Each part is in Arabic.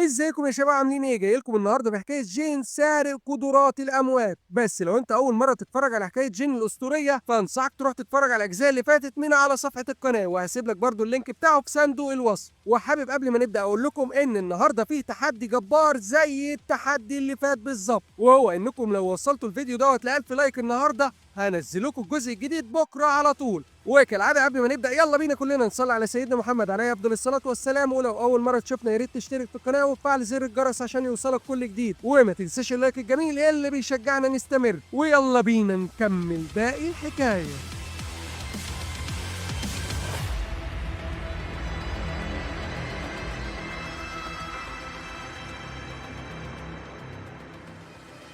ازيكم يا شباب عاملين ايه؟ جاي لكم النهارده بحكايه جين سارق قدرات الاموات. بس لو انت اول مره تتفرج على حكايه جين الاسطوريه فانصحك تروح تتفرج على الاجزاء اللي فاتت منها على صفحه القناه، وهسيب لك برضو اللينك بتاعه في صندوق الوصف. وحابب قبل ما نبدا اقول لكم ان النهارده فيه تحدي جبار زي التحدي اللي فات بالظبط، وهو انكم لو وصلتوا الفيديو دوت ل 1000 لايك النهارده هنزلكم الجزء الجديد بكره على طول. وكالعاده قبل ما نبدا يلا بينا كلنا نصلي على سيدنا محمد عليه افضل الصلاه والسلام. ولو اول مره تشوفنا يا ريت تشترك في القناه وتفعل زر الجرس عشان يوصلك كل جديد، وما تنساش اللايك الجميل اللي بيشجعنا نستمر. ويلا بينا نكمل باقي الحكايه.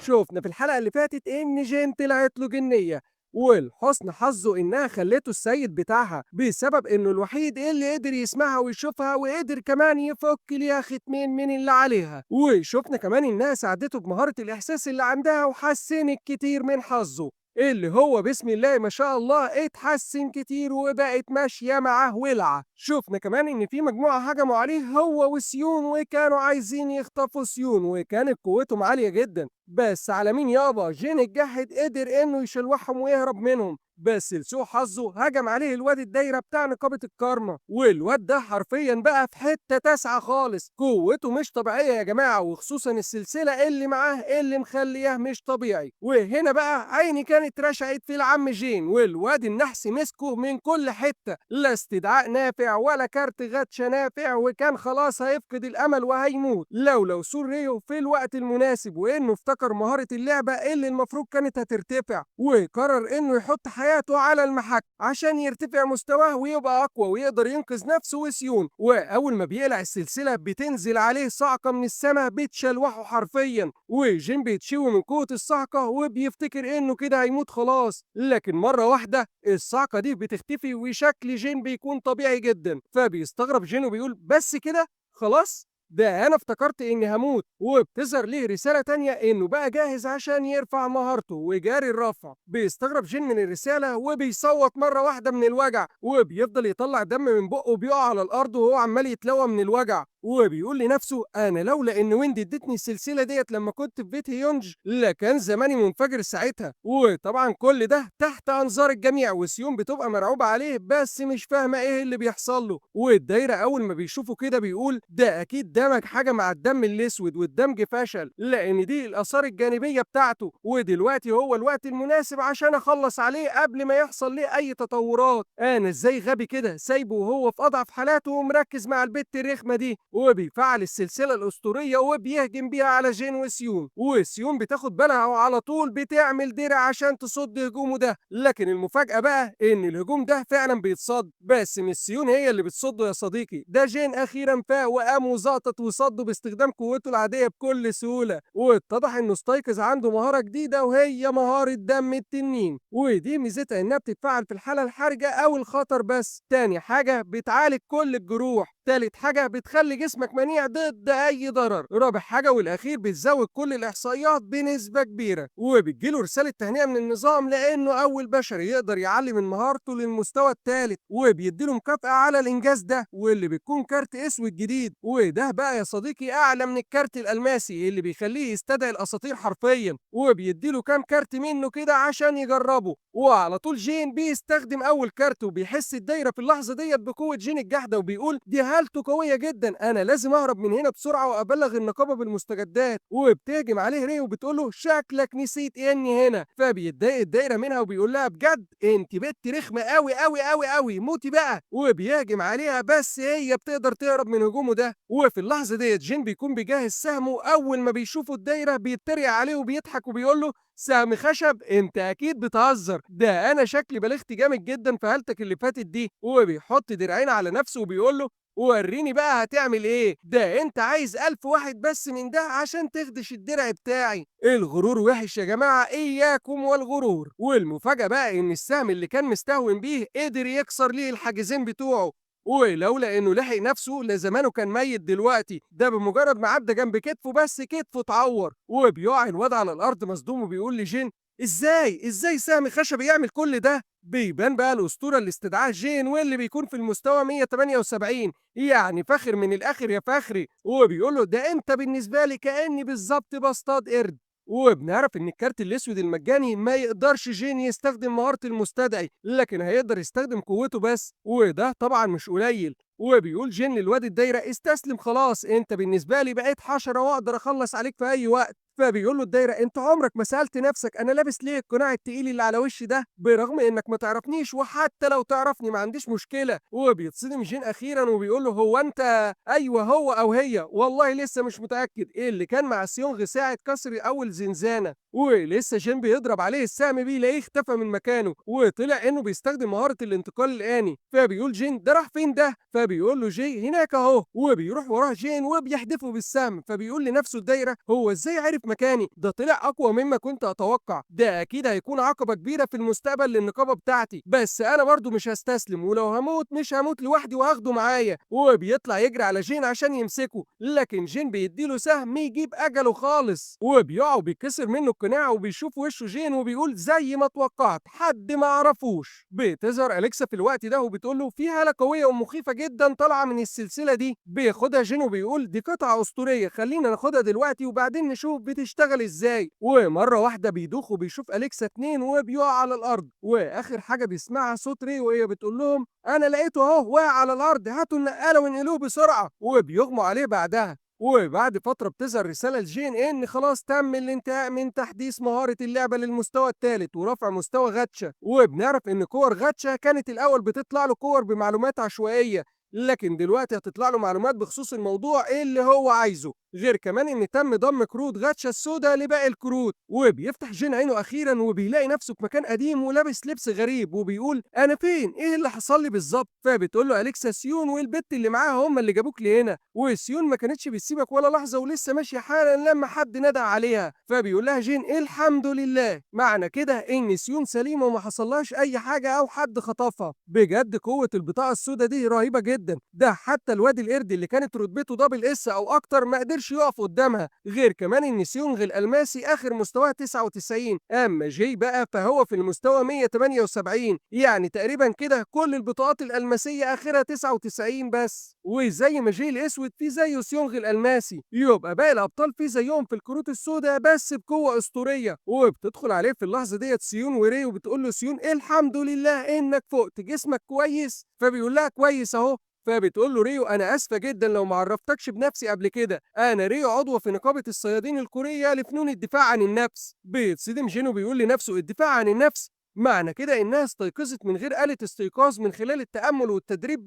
شوفنا في الحلقة اللي فاتت إن جين طلعت له جنية، ولحسن حظه إنها خلته السيد بتاعها بسبب إنه الوحيد اللي قدر يسمعها ويشوفها، وقدر كمان يفك ليها ختمين من اللي عليها. وشفنا كمان إنها ساعدته بمهارة الإحساس اللي عندها وحسنت كتير من حظه، اللي هو بسم الله ما شاء الله اتحسن كتير وبقت ماشية معاه ولعة. شفنا كمان ان في مجموعة هجموا عليه هو وسيون، وكانوا عايزين يخطفوا سيون، وكانت قوتهم عالية جدا. بس على مين يابا؟ جين الجاحد قدر انه يشلوحهم ويهرب منهم، بس لسوء حظه هجم عليه الواد الدايرة بتاع نقابة الكارما، والواد ده حرفيا بقى في حتة تاسعة خالص. قوته مش طبيعية يا جماعة، وخصوصا السلسلة اللي معاه اللي مخلياه مش طبيعي. وهنا بقى عيني كانت رشقت في العم جين، والواد النحس مسكه من كل حتة، لا استدعاء نافع ولا كارت غاتشا نافع، وكان خلاص هيفقد الأمل وهيموت لو سور ريو في الوقت المناسب، وإنه افتكر مهارة اللعبة اللي المفروض كانت هترتفع، وقرر إنه يحط حياته على المحك عشان يرتفع مستواه ويبقى أقوى ويقدر ينقذ نفسه وسيون. وأول ما بيقلع السلسلة بتنزل عليه صعقة من السماء بتشلوحه حرفيا، وجين بيتشوي من قوة الصعقة وبيفتكر إنه كده هيموت خلاص. لكن مرة واحدة الصعقة دي بتختفي وشكل جين بيكون طبيعي جدا، فبيستغرب جين وبيقول بس كده خلاص؟ ده انا افتكرت اني هموت. وبتظهر ليه رسالة تانية انه بقى جاهز عشان يرفع مهارته وجاري الرفع. بيستغرب جين من الرسالة وبيصوت مرة واحدة من الوجع، وبيفضل يطلع دم من بقه وبيقع على الارض وهو عمال يتلوى من الوجع، وبيقول لنفسه انا لولا ان ويندي ادتني السلسلة ديت لما كنت في بيت هيونج لكان زماني منفجر ساعتها. وطبعا كل ده تحت انظار الجميع، وسيون بتبقى مرعوبة عليه بس مش فاهمة ايه اللي بيحصل له. والدايرة اول ما بيشوفه كده بيقول ده اكيد دمج حاجة مع الدم الاسود، والدمج فشل لان دي الاثار الجانبية بتاعته، ودلوقتي هو الوقت المناسب عشان اخلص عليه قبل ما يحصل ليه اي تطورات. انا ازاي غبي كده سايبه وهو في اضعف حالاته ومركز مع البت الرخمة دي. وبيفعل السلسلة الاسطورية وبيهجم بيها على جين وسيون، وسيون بتاخد بالها وعلى طول بتعمل درع عشان تصد هجومه ده. لكن المفاجأة بقى ان الهجوم ده فعلا بيتصد، بس مش سيون هي اللي بتصده يا صديقي، ده جين اخيرا فاق وقام وزقطت وصده باستخدام قوته العادية بكل سهولة. واتضح انه استيقظ عنده مهارة جديدة وهي مهارة دم التنين، ودي ميزتها انها بتتفعل في الحالة الحرجة او الخطر بس. تاني حاجة بتعالج كل الجروح. تالت حاجة بتخلي جسمك منيع ضد أي ضرر. رابع حاجة والأخير بتزود كل الإحصائيات بنسبة كبيرة، وبتجيله رسالة تهنئة من النظام لأنه أول بشري يقدر يعلي من مهارته للمستوى الثالث، وبيديله مكافأة على الإنجاز ده، واللي بيكون كارت أسود جديد. وده بقى يا صديقي أعلى من الكارت الألماسي اللي بيخليه يستدعي الأساطير حرفيا، وبيديله كام كارت منه كده عشان يجربه. وعلى طول جين بيستخدم أول كارت، وبيحس الدايرة في اللحظة ديت بقوة جين الجحدة، وبيقول دي حالته قوية جدا، أنا لازم أهرب من هنا بسرعة وأبلغ النقابة بالمستجدات. وبتهجم عليه ري وبتقول له شكلك نسيت إني هنا، فبيتضايق الدايرة منها وبيقول لها بجد أنت بنت رخمة أوي أوي أوي أوي، موتي بقى. وبيهجم عليها بس هي بتقدر تهرب من هجومه ده. وفي اللحظة ديت جين بيكون بيجهز سهمه، أول ما بيشوفه الدايرة بيتريق عليه وبيضحك وبيقول له سهم خشب؟ انت اكيد بتهزر، ده انا شكلي بلغت جامد جدا في حالتك اللي فاتت دي. وبيحط درعين على نفسه وبيقول له وريني بقى هتعمل ايه، ده انت عايز 1000 واحد بس من ده عشان تخدش الدرع بتاعي. الغرور وحش يا جماعة، اياكم والغرور. والمفاجأة بقى ان السهم اللي كان مستهون بيه قدر يكسر ليه الحاجزين بتوعه، ولولا انه لحق نفسه لزمانه كان ميت دلوقتي، ده بمجرد ما عدى جنب كتفه بس كتفه اتعور، وبيقع الواد على الارض مصدوم وبيقول لجين إزاي سهم خشبي يعمل كل ده؟ بيبان بقى الأسطورة اللي استدعاها جين واللي بيكون في المستوى 178، يعني فاخر من الآخر يا فخري، وبيقول له ده أنت بالنسبة لي كأني بالظبط بصطاد قرد. وبنعرف إن الكارت الأسود المجاني ما يقدرش جين يستخدم مهارة المستدعي، لكن هيقدر يستخدم قوته بس، وده طبعا مش قليل. وبيقول جين للواد الدايرة استسلم خلاص، أنت بالنسبة لي بقيت حشرة وأقدر أخلص عليك في أي وقت. فبيقول له الدايرة انت عمرك ما سألت نفسك انا لابس ليه القناع التقيل اللي على وشي ده برغم انك ما تعرفنيش، وحتى لو تعرفني ما عنديش مشكلة. وبيتصدم جين اخيرا وبيقول له هو انت ايوه هو او هي والله لسه مش متأكد ايه اللي كان مع سيونغ ساعة كسر اول زنزانة. ولسه جين بيضرب عليه السهم بيلاقيه اختفى من مكانه وطلع انه بيستخدم مهارة الانتقال الآني. فبيقول جين ده راح فين ده؟ فبيقول له جي هناك اهو، وبيروح وراه جين وبيحدفه بالسهم. فبيقول لنفسه الدايرة هو ازاي عرف مكاني؟ ده طلع اقوى مما كنت اتوقع، ده اكيد هيكون عقبة كبيرة في المستقبل للنقابة بتاعتي، بس انا برضو مش هستسلم، ولو هموت مش هموت لوحدي وهاخده معايا. وبيطلع يجري على جين عشان يمسكه، لكن جين بيديله سهم يجيب اجله خالص، وبيقع وبيكسر منه القناع. وبيشوف وشه جين وبيقول زي ما توقعت حد ما اعرفوش. بتظهر اليكسا في الوقت ده وبتقول له في هالة قوية ومخيفة جدا طالعة من السلسلة دي. بياخدها جين وبيقول دي قطعة أسطورية، خلينا ناخدها دلوقتي وبعدين نشوف بتشتغل ازاي. ومرة واحدة بيدوخ وبيشوف أليكسا اتنين وبيقع على الأرض، وآخر حاجة بيسمعها صوت ري وهي بتقول لهم أنا لقيته أهو واقع على الأرض، هاتوا النقالة وانقلوه بسرعة. وبيغموا عليه بعدها. وبعد فترة بتظهر رسالة لجين إن خلاص تم الانتهاء من تحديث مهارة اللعبة للمستوى الثالث ورفع مستوى غاتشا. وبنعرف إن كور غاتشا كانت الأول بتطلع له كور بمعلومات عشوائية، لكن دلوقتي هتطلع له معلومات بخصوص الموضوع اللي هو عايزه. غير كمان ان تم ضم كروت غاتشا السودا لباقي الكروت. وبيفتح جين عينه اخيرا وبيلاقي نفسه في مكان قديم ولابس لبس غريب، وبيقول انا فين؟ ايه اللي حصل لي بالظبط؟ فبتقول له اليكسا سيون والبت اللي معاها هم اللي جابوك لهنا. وسيون ما كانتش بتسيبك ولا لحظه ولسه ماشيه حالا لما حد ندى عليها. فبيقول لها جين الحمد لله، معنى كده ان سيون سليمه وما حصلهاش اي حاجه او حد خطفها. بجد قوه البطاقه السودا دي رهيبه جدا، ده حتى الواد القرد اللي كانت رتبته دبل اس او اكتر ما قدرش يقف قدامها. غير كمان ان سيونغ الالماسي اخر مستواه 99، اما جي بقى فهو في المستوى 178، يعني تقريبا كده كل البطاقات الالماسيه اخرها 99 بس. وزي ما جي الاسود في زيه سيونغ الالماسي، يبقى باقي الابطال في زيهم في الكروت السوداء بس بقوه اسطوريه. وبتدخل عليه في اللحظه ديت سيون وري وبتقول له سيون الحمد لله انك فقت، جسمك كويس؟ فبيقول لها كويس اهو. فبتقول له ريو انا اسفه جدا لو ما عرفتكش بنفسي قبل كده، انا ريو عضوه في نقابه الصيادين الكوريه لفنون الدفاع عن النفس. بيتصدم جينو بيقول لنفسه الدفاع عن النفس؟ معنى كده انها استيقظت من غير آلة استيقاظ من خلال التأمل والتدريب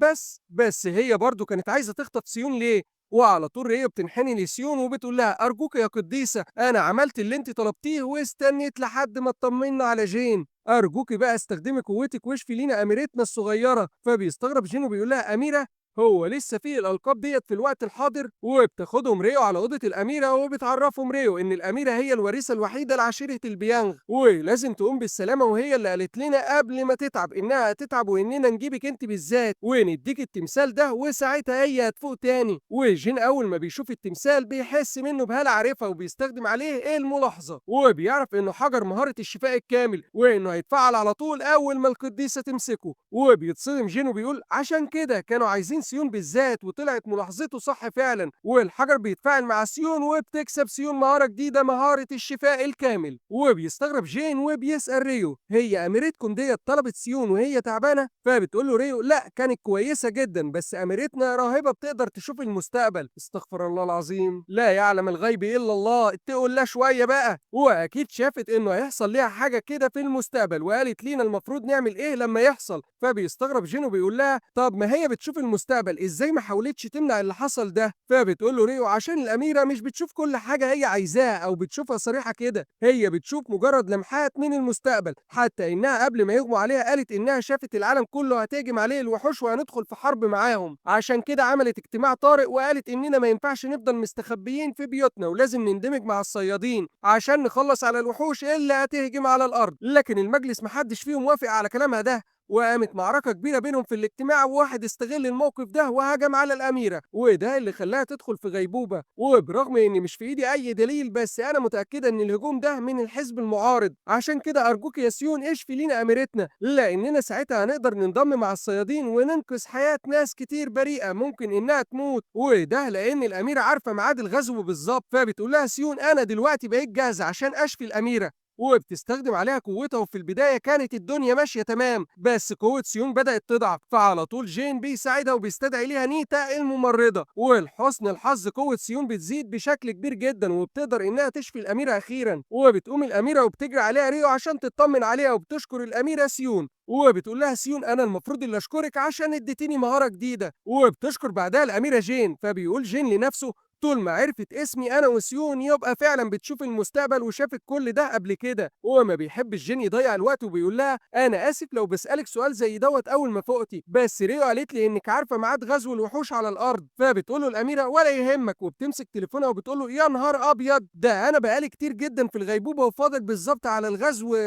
بس هي برضو كانت عايزة تخطف سيون ليه؟ وعلى طول ريو بتنحني لسيون وبتقول لها أرجوك يا قديسة أنا عملت اللي أنت طلبتيه واستنيت لحد ما اطمنا على جين، أرجوكي بقى استخدمي قوتك واشفي لينا أميرتنا الصغيرة. فبيستغرب جين وبيقول لها أميرة؟ هو لسه في الألقاب ديت في الوقت الحاضر؟ وبتاخدهم ريو على أوضة الأميرة وبتعرفهم ريو إن الأميرة هي الوريثة الوحيدة لعشيرة البيانغ، ولازم تقوم بالسلامة، وهي اللي قالت لنا قبل ما تتعب إنها هتتعب وإننا نجيبك أنت بالذات ونديك التمثال ده وساعتها هي هتفوق تاني. وجين أول ما بيشوف التمثال بيحس منه بهالة عارفة وبيستخدم عليه الملاحظة، وبيعرف إنه حجر مهارة الشفاء الكامل وإنه هيتفعل على طول أول ما القديسة تمسكه. وبيتصدم جين وبيقول عشان كده كانوا عايزين سيون بالذات، وطلعت ملاحظته صح فعلا، والحجر بيتفاعل مع سيون وبتكسب سيون مهارة جديدة مهارة الشفاء الكامل. وبيستغرب جين وبيسأل ريو هي أميرتكم ديت طلبت سيون وهي تعبانة؟ فبتقول له ريو لا كانت كويسة جدا، بس أميرتنا راهبة بتقدر تشوف المستقبل. استغفر الله العظيم، لا يعلم الغيب إلا الله، اتقوا الله شوية بقى. وأكيد شافت إنه هيحصل ليها حاجة كده في المستقبل وقالت لينا المفروض نعمل إيه لما يحصل. فبيستغرب جين وبيقول لها طب ما هي بتشوف المستقبل ازاي ما حاولتش تمنع اللي حصل ده؟ فبتقول له ريو عشان الاميره مش بتشوف كل حاجه هي عايزاها او بتشوفها صريحه كده، هي بتشوف مجرد لمحات من المستقبل، حتى انها قبل ما يغموا عليها قالت انها شافت العالم كله هتهجم عليه الوحوش وهندخل في حرب معاهم، عشان كده عملت اجتماع طارئ وقالت اننا ما ينفعش نفضل مستخبيين في بيوتنا ولازم نندمج مع الصيادين عشان نخلص على الوحوش اللي هتهجم على الارض. لكن المجلس محدش فيهم وافق على كلامها ده، وقامت معركة كبيرة بينهم في الاجتماع، وواحد استغل الموقف ده وهجم على الأميرة، وده اللي خلاها تدخل في غيبوبة. وبرغم إن مش في إيدي أي دليل، بس أنا متأكدة إن الهجوم ده من الحزب المعارض. عشان كده أرجوك يا سيون اشفي لينا أميرتنا، لأننا ساعتها هنقدر ننضم مع الصيادين وننقذ حياة ناس كتير بريئة ممكن إنها تموت. وده لأن الأميرة عارفة ميعاد الغزو بالظبط، فبتقول لها سيون أنا دلوقتي بقيت جاهزة عشان أشفي الأميرة، وبتستخدم عليها قوتها. وفي البداية كانت الدنيا ماشية تمام، بس قوة سيون بدأت تضعف، فعلى طول جين بيساعدها وبيستدعي ليها نيتا الممرضة. ولحسن الحظ قوة سيون بتزيد بشكل كبير جدا، وبتقدر إنها تشفي الأميرة أخيرا. وبتقوم الأميرة وبتجري عليها ريو عشان تطمن عليها، وبتشكر الأميرة سيون، وبتقول لها سيون أنا المفروض اللي أشكرك عشان اديتيني مهارة جديدة. وبتشكر بعدها الأميرة جين، فبيقول جين لنفسه طول ما عرفت اسمي انا وسيون يبقى فعلا بتشوف المستقبل وشافت كل ده قبل كده. وما بيحبش جين يضيع الوقت، وبيقول لها انا اسف لو بسالك سؤال زي دوت اول ما فوقتي، بس ريو قالت لي انك عارفه ميعاد غزو الوحوش على الارض. فبتقول له الاميره ولا يهمك، وبتمسك تليفونها وبتقول له يا نهار ابيض، ده انا بقالي كتير جدا في الغيبوبه وفاضل بالظبط على الغزو.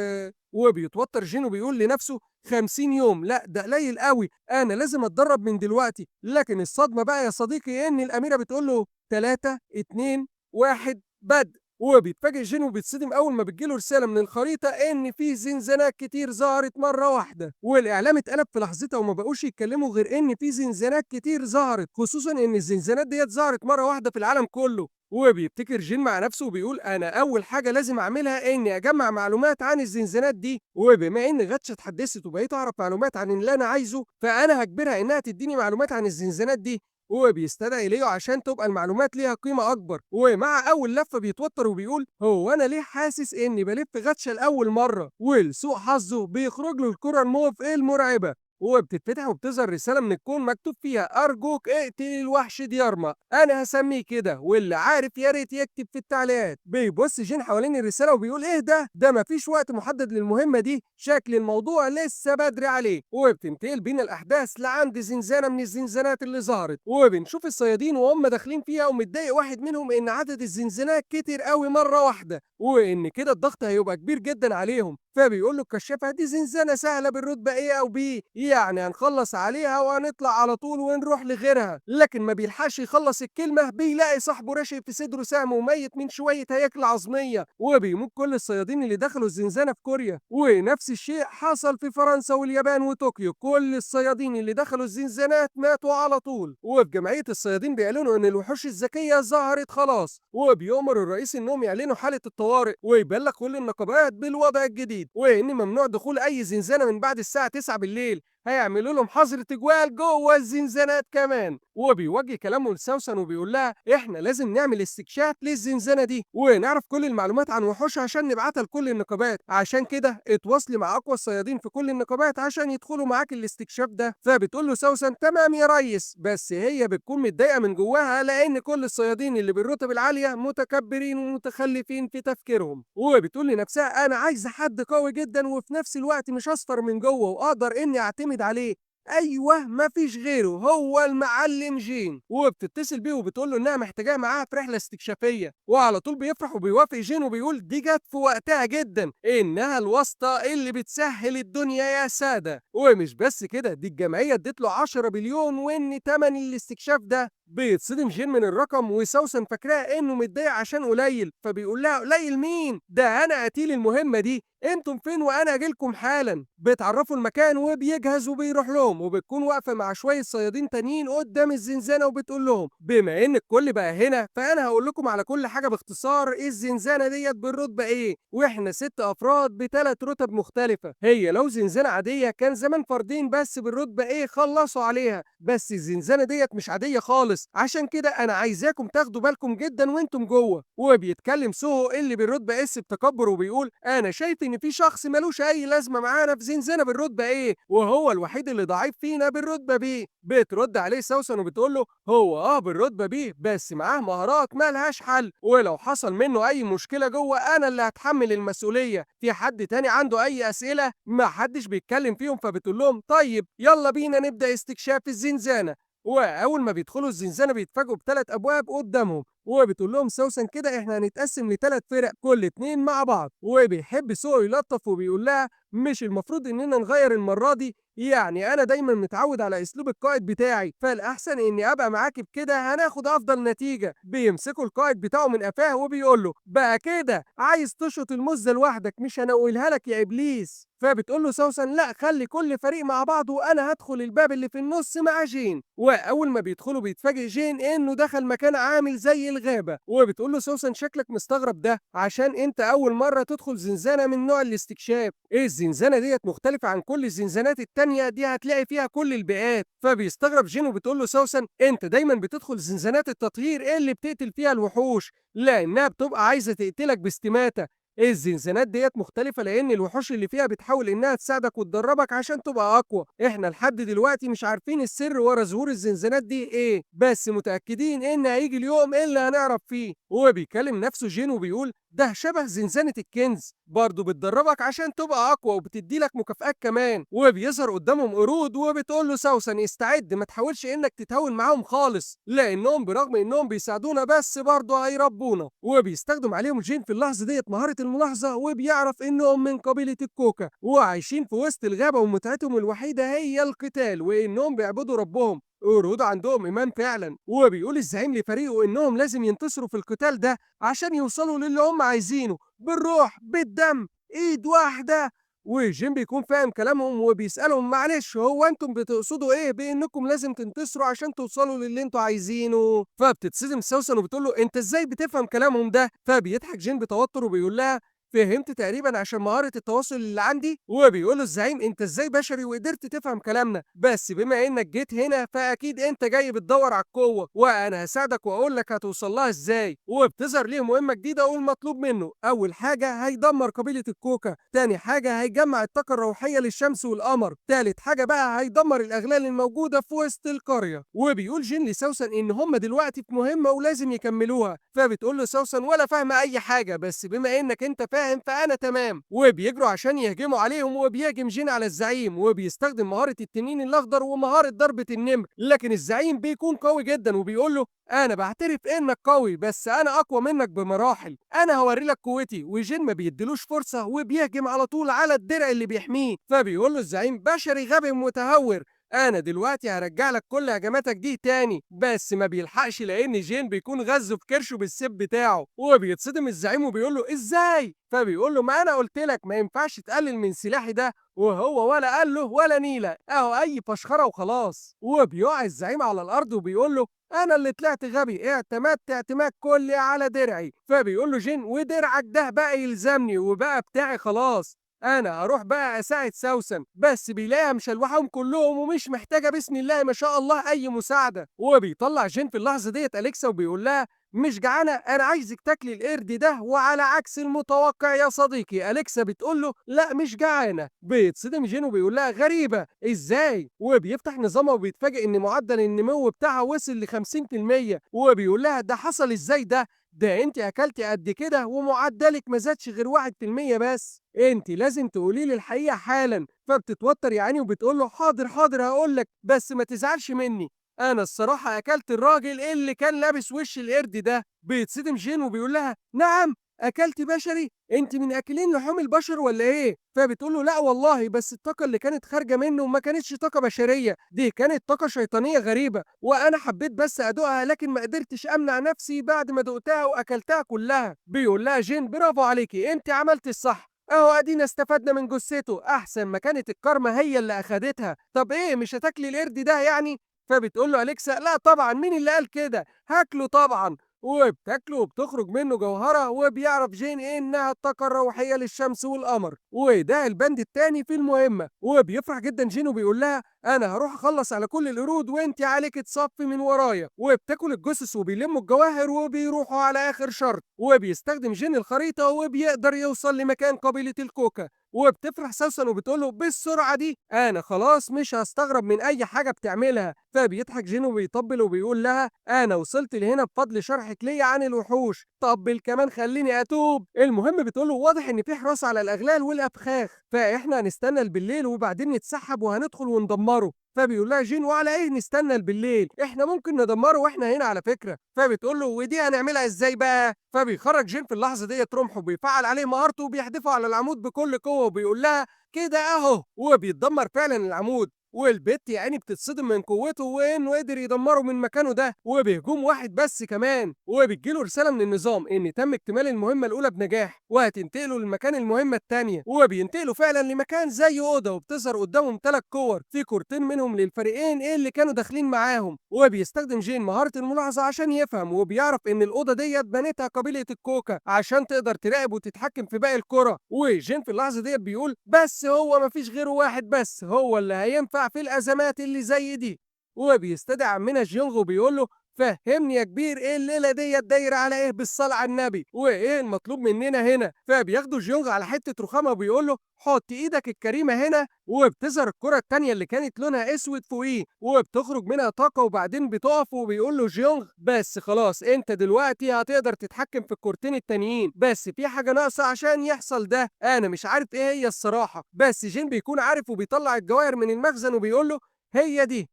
وبيتوتر جين وبيقول لنفسه 50 يوم، لا ده قليل قوي، انا لازم اتدرب من دلوقتي. لكن الصدمه بقى يا صديقي ان الاميره بتقول له 3 2 1 بدء. وبيتفاجئ جين وبيتصدم اول ما بتجيله رساله من الخريطه ان في زنزانات كتير ظهرت مره واحده، والاعلام اتقلب في لحظتها وما بقوش يتكلموا غير ان في زنزانات كتير ظهرت، خصوصا ان الزنزانات ديت ظهرت مره واحده في العالم كله. وبيبتكر جين مع نفسه وبيقول انا اول حاجه لازم اعملها اني اجمع معلومات عن الزنزانات دي، وبما ان غاتشا اتحدثت وبقيت اعرف معلومات عن اللي انا عايزه، فانا هجبرها انها تديني معلومات عن الزنزانات دي. وبيستدعي ليو عشان تبقى المعلومات ليها قيمة أكبر. ومع أول لفة بيتوتر وبيقول هو أنا ليه حاسس إني بلف غاتشا لأول مرة، ولسوء حظه بيخرج له الكرة الموف المرعبة، وبتتفتح وبتظهر رسالة من الكون مكتوب فيها أرجوك اقتل الوحش ديارما، أنا هسميه كده، واللي عارف يا ريت يكتب في التعليقات. بيبص جين حوالين الرسالة وبيقول إيه ده مفيش وقت محدد للمهمة دي، شكل الموضوع لسه بدري عليه. وبتنتقل بينا الأحداث لعند زنزانة من الزنزانات اللي ظهرت، وبنشوف الصيادين وهم داخلين فيها، ومتضايق واحد منهم إن عدد الزنزانات كتر قوي مرة واحدة، وإن كده الضغط هيبقى كبير جدا عليهم. فبيقول له الكشاف دي زنزانة سهلة بالرتبة ايه او بي، يعني هنخلص عليها وهنطلع على طول ونروح لغيرها. لكن ما بيلحقش يخلص الكلمة بيلاقي صاحبه راشق في صدره سهم وميت من شوية هياكل عظمية، وبيموت كل الصيادين اللي دخلوا الزنزانة في كوريا. ونفس الشيء حصل في فرنسا واليابان وطوكيو، كل الصيادين اللي دخلوا الزنزانات ماتوا على طول. وفي جمعية الصيادين بيعلنوا ان الوحوش الذكية ظهرت خلاص، وبيؤمر الرئيس انهم يعلنوا حالة الطوارئ ويبلغ كل النقابات بالوضع الجديد، وان ممنوع دخول اي زنزانة من بعد الساعة 9 بالليل، هيعملوا لهم حظر تجوال جوه الزنزانات كمان. وبيوجه كلامه لسوسن وبيقول لها احنا لازم نعمل استكشاف للزنزانة دي ونعرف كل المعلومات عن وحوشها عشان نبعتها لكل النقابات، عشان كده اتواصلي مع اقوى الصيادين في كل النقابات عشان يدخلوا معاك الاستكشاف ده. فبتقول له سوسن تمام يا ريس، بس هي بتكون متضايقة من جواها لان كل الصيادين اللي بالرتب العالية متكبرين ومتخلفين في تفكيرهم. وبتقول لنفسها انا عايزة حد قوي جدا وفي نفس الوقت مش اصفر من جوه واقدر اني اعتمد عليه. ايوه مفيش غيره، هو المعلم جين. وبتتصل بيه وبتقول له انها محتاجاه معاها في رحله استكشافيه، وعلى طول بيفرح وبيوافق جين وبيقول دي جت في وقتها جدا، انها الواسطه اللي بتسهل الدنيا يا ساده. ومش بس كده، دي الجمعيه ادت له 10 بليون، وان تمن الاستكشاف ده. بيتصدم جين من الرقم، وسوسن فاكراه انه متضايق عشان قليل، فبيقول لها قليل مين؟ ده انا قتيل المهمه دي، انتم فين وانا اجيلكم حالا. بتعرفوا المكان وبيجهز وبيروح لهم، وبتكون واقفه مع شويه صيادين تانيين قدام الزنزانه وبتقول لهم بما ان الكل بقى هنا فانا هقول لكم على كل حاجه باختصار. الزنزانه ديت بالرتبه ايه، واحنا 6 افراد ب3 رتب مختلفه. هي لو زنزانه عاديه كان زمان فردين بس بالرتبه ايه خلصوا عليها، بس الزنزانه ديت مش عاديه خالص، عشان كده انا عايزاكم تاخدوا بالكم جدا وانتم جوه. وبيتكلم سوهو اللي بالرتبه اس بتكبر وبيقول انا شايف ان في شخص ملوش اي لازمه معانا في زنزانه بالرتبه ايه، وهو الوحيد اللي ضعيف فينا بالرتبه بي. بترد عليه سوسن وبتقول له هو بالرتبه بي بس معاه مهارات مالهاش حل، ولو حصل منه اي مشكله جوه انا اللي هتحمل المسؤوليه. في حد تاني عنده اي اسئله؟ ما حدش بيتكلم فيهم. فبتقول لهم طيب يلا بينا نبدا استكشاف الزنزانه. واول ما بيدخلوا الزنزانه بيتفاجئوا ب3 ابواب قدامهم، وبتقول لهم سوسن كده احنا هنتقسم ل3 فرق كل 2 مع بعض، وبيحب سو يلطف وبيقول لها مش المفروض اننا نغير المرة دي؟ يعني انا دايما متعود على اسلوب القائد بتاعي، فالاحسن اني ابقى معاك بكده هناخد افضل نتيجة. بيمسكوا القائد بتاعه من قفاه وبيقول له بقى كده عايز تشط المزة لوحدك، مش هنقولها لك يا ابليس. فبتقول له سوسن لا خلي كل فريق مع بعضه وانا هدخل الباب اللي في النص مع جين. واول ما بيدخلوا بيتفاجئ جين انه دخل مكان عامل زي الغابة، وبتقول له سوسن شكلك مستغرب ده عشان انت اول مرة تدخل زنزانة من نوع الاستكشاف. ايه الزنزانة ديت مختلفة عن كل الزنزانات التانية، دي هتلاقي فيها كل البيئات. فبيستغرب جين وبتقول له سوسن انت دايما بتدخل زنزانات التطهير اللي بتقتل فيها الوحوش لانها بتبقى عايزة تقتلك باستماتة. الزنزانات ديت مختلفة لأن الوحوش اللي فيها بتحاول إنها تساعدك وتدربك عشان تبقى أقوى. إحنا لحد دلوقتي مش عارفين السر ورا ظهور الزنزانات دي إيه، بس متأكدين إن هيجي اليوم اللي هنعرف فيه. وبيكلم نفسه جين وبيقول ده شبه زنزانة الكنز، برضه بتدربك عشان تبقى أقوى وبتدي لك مكافآت كمان. وبيظهر قدامهم قرود وبتقول له سوسن استعد ما تحاولش إنك تتهاون معاهم خالص لأنهم برغم إنهم بيساعدونا بس برضه هيربونا. وبيستخدم عليهم جين في اللحظة ديت مهارة الملاحظة، وبيعرف إنهم من قبيلة الكوكا وعايشين في وسط الغابة ومتعتهم الوحيدة هي القتال وإنهم بيعبدوا ربهم. القرود عندهم إيمان فعلا، وبيقول الزعيم لفريقه إنهم لازم ينتصروا في القتال ده عشان يوصلوا للي هم عايزينه بالروح بالدم إيد واحدة. وجيم بيكون فاهم كلامهم وبيسألهم معلش هو انتم بتقصدوا ايه بانكم لازم تنتصروا عشان توصلوا للي انتوا عايزينه؟ فبتتصدم سوسن وبتقول له انت ازاي بتفهم كلامهم ده؟ فبيضحك جين بتوتر وبيقول لها فهمت تقريبا عشان مهارة التواصل اللي عندي. وبيقول له الزعيم انت ازاي بشري وقدرت تفهم كلامنا، بس بما انك جيت هنا فاكيد انت جاي بتدور على القوة وانا هساعدك واقول لك هتوصل لها ازاي. وبتظهر ليه مهمة جديدة والمطلوب منه اول حاجة هيدمر قبيلة الكوكا، تاني حاجة هيجمع الطاقة الروحية للشمس والقمر، تالت حاجة بقى هيدمر الاغلال الموجودة في وسط القرية. وبيقول جين لسوسن ان هم دلوقتي في مهمة ولازم يكملوها، فبتقول له سوسن ولا فاهمة اي حاجة بس بما انك انت فاهم فانا تمام. وبيجروا عشان يهجموا عليهم وبيهجم جين على الزعيم وبيستخدم مهارة التنين الاخضر ومهارة ضربة النمر، لكن الزعيم بيكون قوي جدا وبيقول له انا بعترف انك قوي بس انا اقوى منك بمراحل، انا هوري لك قوتي. وجين ما بيديلوش فرصة وبيهجم على طول على الدرع اللي بيحميه. فبيقول له الزعيم بشري غبي متهور انا دلوقتي هرجع لك كل هجماتك دي تاني، بس ما بيلحقش لان جين بيكون غزه في كرشه بالسيف بتاعه. وبيتصدم الزعيم وبيقول له ازاي؟ فبيقول له ما انا قلت لك ما ينفعش تقلل من سلاحي ده، وهو ولا قال له ولا نيله اهو اي فشخره وخلاص. وبيقع الزعيم على الارض وبيقول له انا اللي طلعت غبي اعتمدت اعتماد كلي على درعي. فبيقول له جين ودرعك ده بقى يلزمني وبقى بتاعي خلاص، انا هروح بقى اساعد سوسن بس بيلاقيها مشلوحهم كلهم ومش محتاجه بسم الله ما شاء الله اي مساعده. وبيطلع جين في اللحظه ديت اليكسا وبيقول لها مش جعانه انا عايزك تاكلي القرد ده. وعلى عكس المتوقع يا صديقي اليكسا بتقول له لا مش جعانه. بيتصدم جين وبيقول لها غريبه ازاي، وبيفتح نظامها وبيتفاجئ ان معدل النمو بتاعها وصل ل 50%. وبيقول لها ده حصل ازاي ده انت اكلتي قد كده ومعدلك ما زادش غير 1% بس، انت لازم تقولي لي الحقيقه حالا. فبتتوتر يعني وبتقول له حاضر حاضر هقول لك بس ما تزعلش مني، انا الصراحه اكلت الراجل اللي كان لابس وش القرد ده. بيتصدم جين وبيقول لها نعم اكلت بشري؟ انت من اكلين لحوم البشر ولا ايه؟ فبتقول له لا والله بس الطاقه اللي كانت خارجه منه ما كانتش طاقه بشريه، دي كانت طاقه شيطانيه غريبه وانا حبيت بس ادوقها لكن ما قدرتش امنع نفسي بعد ما دقتها واكلتها كلها. بيقول لها جين برافو عليكي انت عملت الصح، اهو ادينا استفدنا من جثته احسن ما كانت الكارما هي اللي اخدتها. طب ايه مش هتاكلي القرد ده يعني؟ فبتقول له أليكسا لا طبعا مين اللي قال كده هاكله طبعا. وبتاكله وبتخرج منه جوهرة وبيعرف جين إنها الطاقة الروحية للشمس والقمر، وده البند التاني في المهمة. وبيفرح جدا جين وبيقول لها أنا هروح أخلص على كل القرود وأنت عليك تصفي من ورايا. وبتاكل الجثث وبيلموا الجواهر وبيروحوا على آخر شرط، وبيستخدم جين الخريطة وبيقدر يوصل لمكان قبيلة الكوكا. وبتفرح سوسن وبتقول له بالسرعة دي أنا خلاص مش هستغرب من أي حاجة بتعملها. فبيضحك جين وبيطبل وبيقول لها أنا وصلت لهنا بفضل شرحك ليا عن الوحوش، طبل كمان خليني أتوب. المهم بتقول له واضح إن في حراسة على الأغلال والأفخاخ فإحنا هنستنى بالليل وبعدين نتسحب وهندخل وندمره. فبيقول لها جين وعلى ايه نستنى بالليل، احنا ممكن ندمره واحنا هنا على فكرة. فبتقول له ودي هنعملها ازاي بقى؟ فبيخرج جين في اللحظة ديت رمحه وبيفعل عليه مهارته وبيحدفه على العمود بكل قوة وبيقول لها كده اهو، وبيتدمر فعلا العمود. والبت يا عيني بتتصدم من قوته وانه قدر يدمره من مكانه ده وبهجوم واحد بس كمان، وبتجيله رساله من النظام ان تم اكتمال المهمه الاولى بنجاح وهتنتقلوا لمكان المهمه الثانيه. وبينتقلوا فعلا لمكان زي اوضه وبتظهر قدامهم 3 كور، في كورتين منهم للفريقين اللي كانوا داخلين معاهم. وبيستخدم جين مهاره الملاحظه عشان يفهم وبيعرف ان الاوضه ديت بنتها قبيله الكوكا عشان تقدر تراقب وتتحكم في باقي الكره. وجين في اللحظه ديت بيقول بس هو مفيش غيره واحد بس هو اللي هينفع في الازمات اللي زي دي. وبيستدعي عمنا جيونغ وبيقول له فهمني يا كبير ايه الليله ديت دايره على ايه بالصلاه على النبي وايه المطلوب مننا هنا. فبياخدوا جيونغ على حته رخامه وبيقول له حط ايدك الكريمه هنا، وبتظهر الكره التانيه اللي كانت لونها اسود فوقيه وبتخرج منها طاقه وبعدين بتقف وبيقول له جيونغ بس خلاص انت دلوقتي هتقدر تتحكم في الكورتين التانيين، بس في حاجه ناقصه عشان يحصل ده انا مش عارف ايه هي الصراحه. بس جين بيكون عارف وبيطلع الجواهر من المخزن وبيقول له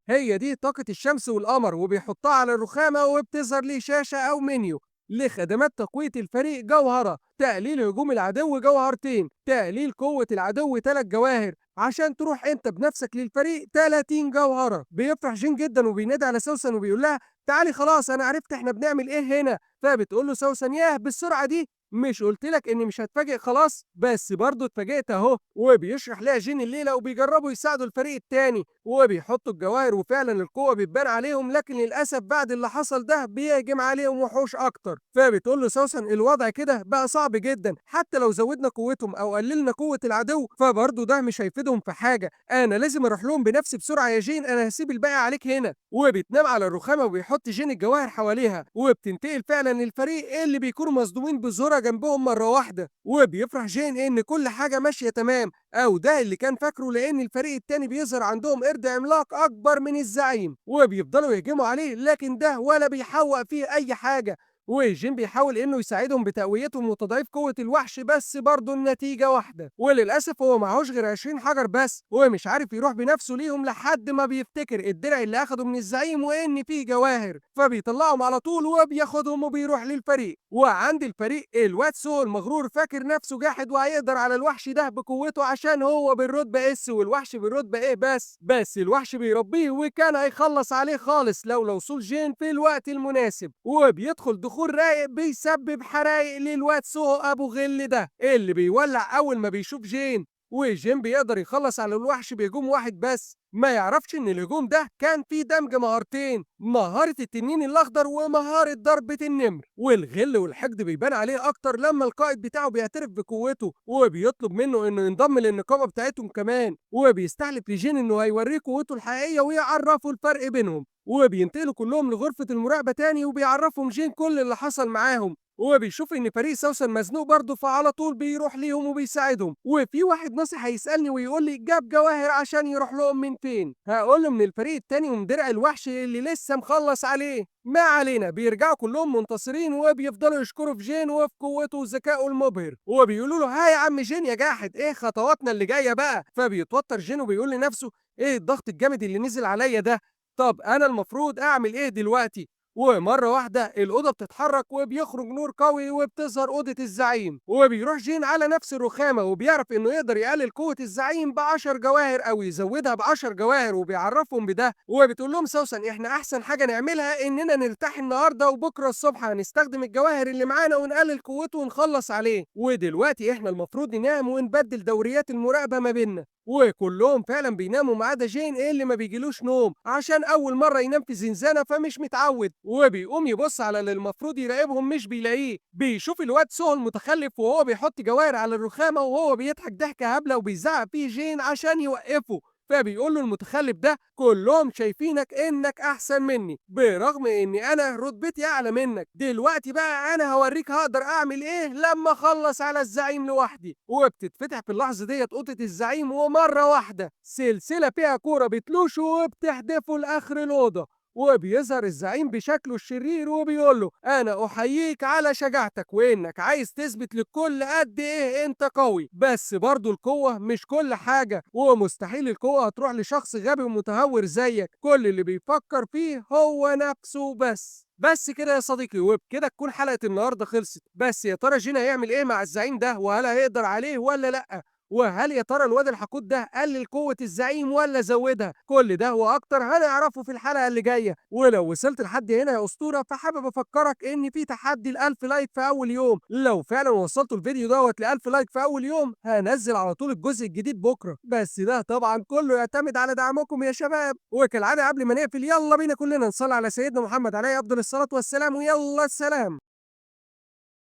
هي دي طاقة الشمس والقمر، وبيحطها على الرخامة وبتظهر ليه شاشة أو منيو لخدمات تقوية الفريق. جوهرة تقليل هجوم العدو جوهرتين، تقليل قوة العدو 3 جواهر، عشان تروح انت بنفسك للفريق 30 جوهرة. بيفرح جين جدا وبينادي على سوسن وبيقول لها تعالي خلاص انا عرفت احنا بنعمل ايه هنا. فبتقول له سوسن ياه بالسرعة دي، مش قلت لك اني مش هتفاجئ خلاص؟ بس برضه اتفاجئت اهو. وبيشرح لها جين الليله وبيجربوا يساعدوا الفريق التاني وبيحطوا الجواهر وفعلا القوه بتبان عليهم، لكن للاسف بعد اللي حصل ده بيهجم عليهم وحوش اكتر. فبتقول له سوسن الوضع كده بقى صعب جدا، حتى لو زودنا قوتهم او قللنا قوه العدو فبرضه ده مش هيفيدهم في حاجه، انا لازم اروح لهم بنفسي بسرعه يا جين، انا هسيب الباقي عليك هنا. وبتنام على الرخامه وبيحط جين الجواهر حواليها وبتنتقل فعلا الفريق اللي بيكونوا مصدومين بزهره جنبهم مره واحده. وبيفرح جين ان كل حاجه ماشيه تمام، او ده اللي كان فاكره لان الفريق التاني بيظهر عندهم قرد عملاق اكبر من الزعيم وبيفضلوا يهجموا عليه، لكن ده ولا بيحوق فيه اي حاجه. وجين بيحاول انه يساعدهم بتقويتهم وتضعيف قوه الوحش، بس برضه النتيجه واحده، وللاسف هو معهوش غير 20 حجر بس ومش عارف يروح بنفسه ليهم لحد ما بيفتكر الدرع اللي اخده من الزعيم وان فيه جواهر، فبيطلعهم على طول وبياخدهم وبيروح للفريق. وعند الفريق الواد سو المغرور فاكر نفسه جاحد وهيقدر على الوحش ده بقوته عشان هو بالرتبه اس والوحش بالرتبه ايه، بس الوحش بيربيه وكان هيخلص عليه خالص لو وصول جين في الوقت المناسب. وبيدخل دخول رايق بيسبب حرايق للواد سو ابو غل ده اللي بيولع اول ما بيشوف جين. وجين بيقدر يخلص على الوحش بهجوم واحد بس، ما يعرفش ان الهجوم ده كان فيه دمج مهارتين، مهارة التنين الاخضر ومهارة ضربة النمر. والغل والحقد بيبان عليه اكتر لما القائد بتاعه بيعترف بقوته وبيطلب منه انه ينضم للنقابة بتاعتهم كمان، وبيستحلف لجين انه هيوريه قوته الحقيقية ويعرفه الفرق بينهم. وبينتقلوا كلهم لغرفة المراقبة تاني وبيعرفهم جين كل اللي حصل معاهم، وبيشوف ان فريق سوسن مزنوق برضه فعلى طول بيروح ليهم وبيساعدهم. وفي واحد ناصح هيسالني ويقول لي جاب جواهر عشان يروح لهم من فين، هقول له من الفريق التاني ومن درع الوحش اللي لسه مخلص عليه. ما علينا، بيرجعوا كلهم منتصرين وبيفضلوا يشكروا في جين وفي قوته وذكائه المبهر وبيقولوا له ها يا عم جين يا جاحد ايه خطواتنا اللي جايه بقى. فبيتوتر جين وبيقول لنفسه ايه الضغط الجامد اللي نزل عليا ده، طب انا المفروض اعمل ايه دلوقتي؟ ومرة واحدة الأوضة بتتحرك وبيخرج نور قوي وبتظهر أوضة الزعيم، وبيروح جين على نفس الرخامة وبيعرف إنه يقدر يقلل قوة الزعيم ب10 جواهر أو يزودها ب10 جواهر وبيعرفهم بده. وبتقول لهم سوسن إحنا أحسن حاجة نعملها إننا نرتاح النهاردة وبكرة الصبح هنستخدم الجواهر اللي معانا ونقلل قوته ونخلص عليه، ودلوقتي إحنا المفروض ننام ونبدل دوريات المراقبة ما بيننا. وكلهم فعلا بيناموا ما عدا جين اللي ما بيجيلوش نوم عشان اول مره ينام في زنزانه فمش متعود، وبيقوم يبص على اللي المفروض يراقبهم مش بيلاقيه، بيشوف الواد سهى المتخلف وهو بيحط جواهر على الرخامه وهو بيضحك ضحكه هبله وبيزعق فيه جين عشان يوقفه. فبيقول له المتخلف ده كلهم شايفينك انك احسن مني برغم اني انا رتبتي اعلى منك، دلوقتي بقى انا هوريك هقدر اعمل ايه لما اخلص على الزعيم لوحدي. وبتتفتح في اللحظه ديت اوضه الزعيم ومره واحده سلسله فيها كوره بتلوشه وبتحدفه لاخر الاوضه، وبيظهر الزعيم بشكله الشرير وبيقول له: أنا أحييك على شجاعتك وإنك عايز تثبت للكل قد إيه أنت قوي، بس برضه القوة مش كل حاجة، ومستحيل القوة هتروح لشخص غبي ومتهور زيك، كل اللي بيفكر فيه هو نفسه بس كده يا صديقي، وبكده تكون حلقة النهارده خلصت. بس يا ترى جين هيعمل ايه مع الزعيم ده، وهل هيقدر عليه ولا لأ؟ وهل يا ترى الواد الحقود ده قلل قوة الزعيم ولا زودها؟ كل ده وأكتر هنعرفه في الحلقة اللي جاية. ولو وصلت لحد هنا يا أسطورة فحابب أفكرك إن في تحدي ال1000 لايك في أول يوم، لو فعلا وصلتوا الفيديو دوت ل1000 لايك في أول يوم هنزل على طول الجزء الجديد بكرة، بس ده طبعا كله يعتمد على دعمكم يا شباب. وكالعادة قبل ما نقفل يلا بينا كلنا نصلي على سيدنا محمد عليه أفضل الصلاة والسلام، ويلا السلام.